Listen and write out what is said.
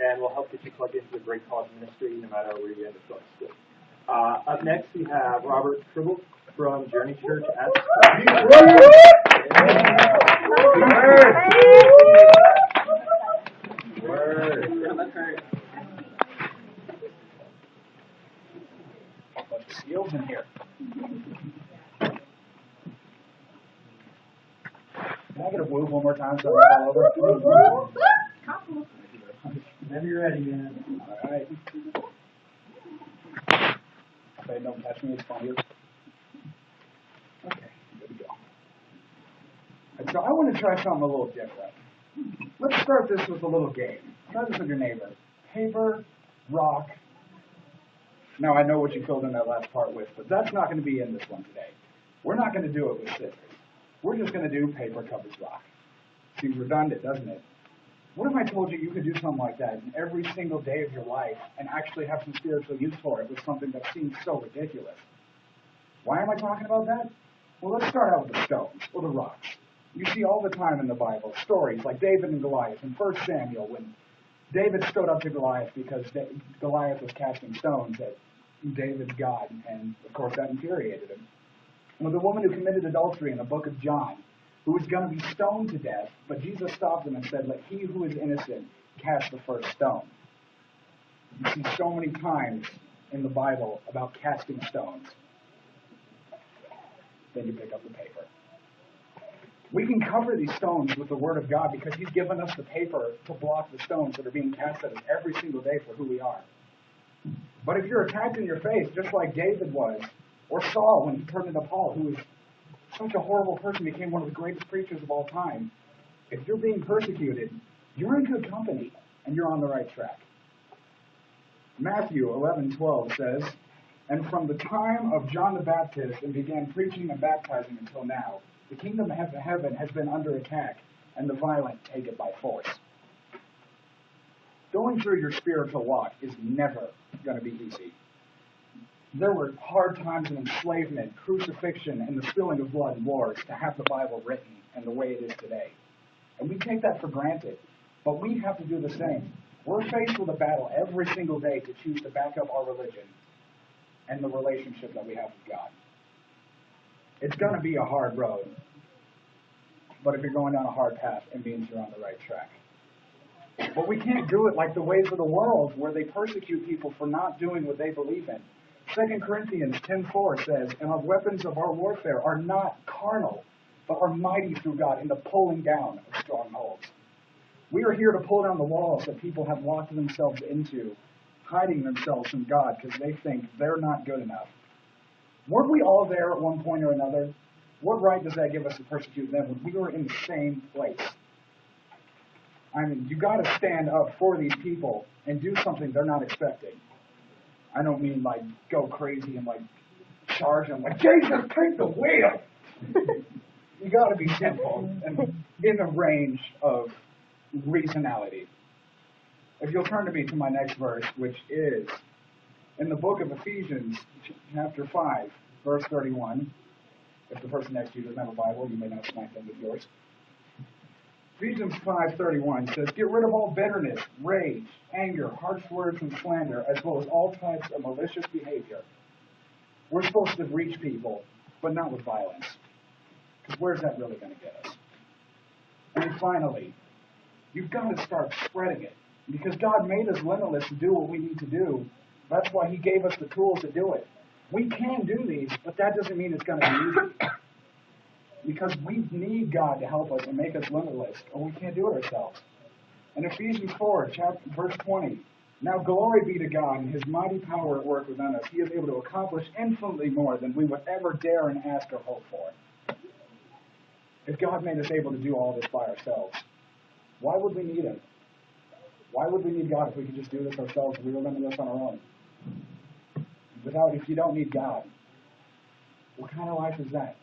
and will help get you plugged into the Great Cause ministry no matter where you end up going to school. Up next, we have Robert Tribble from Journey Church at Seals in here. Can I get a woo one more time so I all over? Whenever you're ready, man. All right. Okay, don't catch me, it's funny. Okay, good to go. And so I want to try something a little different. Let's start this with a little game. Try this with your neighbor. Paper, rock. Now, I know what you filled in that last part with, but that's not going to be in this one today. We're not going to do it with scissors. We're just going to do paper covers rock. Seems redundant, doesn't it? What if I told you you could do something like that in every single day of your life and actually have some spiritual use for it with something that seems so ridiculous? Why am I talking about that? Well, let's start out with the stones, or the rocks. You see all the time in the Bible stories like David and Goliath in 1 Samuel when David stood up to Goliath because Goliath was casting stones at David's God, and of course that infuriated him. With the woman who committed adultery in the book of John, who was going to be stoned to death, but Jesus stopped him and said, "Let he who is innocent cast the first stone." You see so many times in the Bible about casting stones. Then you pick up the paper. We can cover these stones with the Word of God because He's given us the paper to block the stones that are being cast at us every single day for who we are. But if you're attacked in your faith, just like David was, or Saul when he turned into Paul, who was such a horrible person, became one of the greatest preachers of all time, if you're being persecuted, you're in good company, and you're on the right track. Matthew 11:12 says, "And from the time of John the Baptist and began preaching and baptizing until now, the kingdom of heaven has been under attack, and the violent take it by force." Going through your spiritual walk is never going to be easy. There were hard times of enslavement, crucifixion, and the spilling of blood and wars to have the Bible written and the way it is today. And we take that for granted, but we have to do the same. We're faced with a battle every single day to choose to back up our religion and the relationship that we have with God. It's going to be a hard road, but if you're going down a hard path, it means you're on the right track. But we can't do it like the ways of the world, where they persecute people for not doing what they believe in. 2 Corinthians 10:4 says, "And our weapons of our warfare are not carnal, but are mighty through God in the pulling down of strongholds." We are here to pull down the walls that people have locked themselves into, hiding themselves from God because they think they're not good enough. Weren't we all there at one point or another? What right does that give us to persecute them when we were in the same place? I mean, you got to stand up for these people and do something they're not expecting. I don't mean like go crazy and like charge them like, "Jesus, take the wheel." You got to be simple and in the range of reasonality. If you'll turn to me to my next verse, which is in the book of Ephesians, chapter 5, verse 31. If the person next to you doesn't have a Bible, you may not smack them with yours. Ephesians 5:31 says, "Get rid of all bitterness, rage, anger, harsh words, and slander, as well as all types of malicious behavior." We're supposed to reach people, but not with violence. Because where's that really going to get us? And finally, you've got to start spreading it. Because God made us limitless to do what we need to do. That's why He gave us the tools to do it. We can do these, but that doesn't mean it's going to be easy. Because we need God to help us and make us limitless, or we can't do it ourselves. In Ephesians 4, verse 20, "Now glory be to God and His mighty power at work within us. He is able to accomplish infinitely more than we would ever dare and ask or hope for." If God made us able to do all this by ourselves, why would we need Him? Why would we need God if we could just do this ourselves and we were limitless on our own? If you don't need God, what kind of life is that?